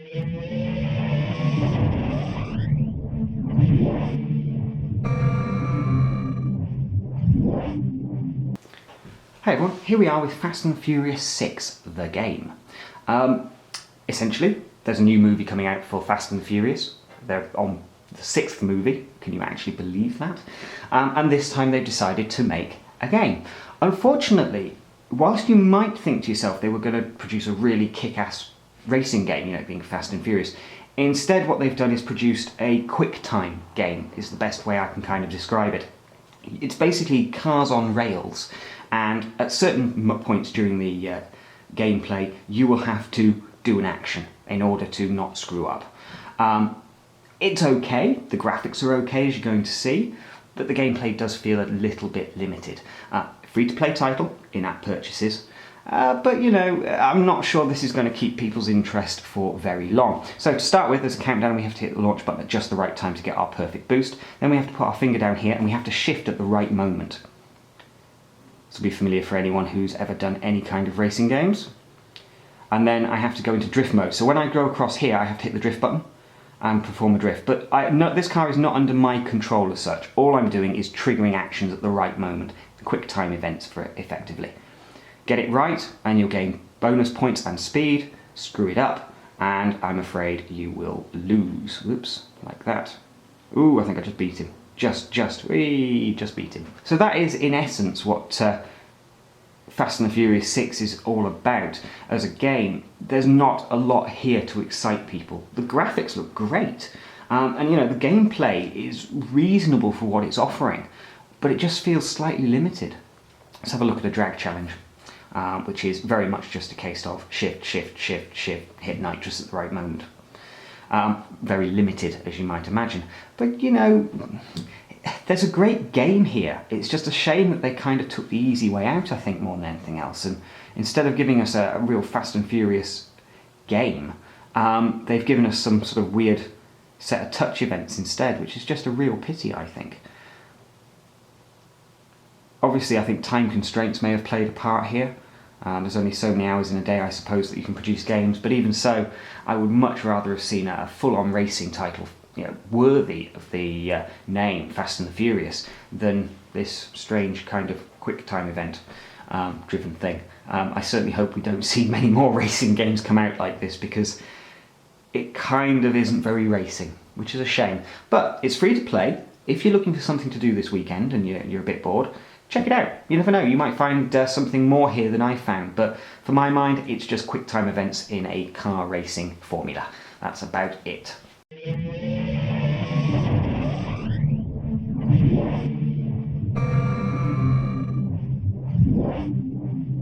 Hey everyone, here we are with Fast and Furious 6, the game. Essentially, there's a new movie coming out for Fast and Furious. They're on the 6th movie, can you actually believe that? And this time they've decided to make a game. Unfortunately, whilst you might think to yourself they were going to produce a really kick-ass racing game, you know, being Fast and Furious, instead what they've done is produced a quick-time game, is the best way I can kind of describe it. It's basically cars on rails, and at certain points during the gameplay you will have to do an action in order to not screw up. It's okay, the graphics are okay as you're going to see, but the gameplay does feel a little bit limited. Free-to-play title, in-app purchases, but you know, I'm not sure this is going to keep people's interest for very long. So to start with, there's a countdown. We have to hit the launch button at just the right time to get our perfect boost. Then we have to put our finger down here and we have to shift at the right moment. This will be familiar for anyone who's ever done any kind of racing games. And then I have to go into drift mode. So when I go across here, I have to hit the drift button and perform a drift. But this car is not under my control as such. All I'm doing is triggering actions at the right moment, quick time events for it, effectively. Get it right and you'll gain bonus points and speed. Screw it up and I'm afraid you will lose. Whoops, like that. Ooh, I think I just beat him. Just beat him. So that is in essence what Fast and the Furious 6 is all about. As a game, there's not a lot here to excite people. The graphics look great, and you know, the gameplay is reasonable for what it's offering, but it just feels slightly limited. Let's have a look at a drag challenge, which is very much just a case of shift, hit nitrous at the right moment. Very limited, as you might imagine. But, you know, there's a great game here. It's just a shame that they kind of took the easy way out, I think, more than anything else. And instead of giving us a real Fast and Furious game, they've given us some sort of weird set of touch events instead, which is just a real pity, I think. Obviously, I think time constraints may have played a part here. There's only so many hours in a day, I suppose, that you can produce games, but even so, I would much rather have seen a full-on racing title, you know, worthy of the name Fast and the Furious, than this strange kind of quick-time event driven thing. I certainly hope we don't see many more racing games come out like this, because it kind of isn't very racing, which is a shame. But it's free to play. If you're looking for something to do this weekend and you're a bit bored, check it out. You never know, you might find something more here than I found, but for my mind, it's just quick time events in a car racing formula. That's about it.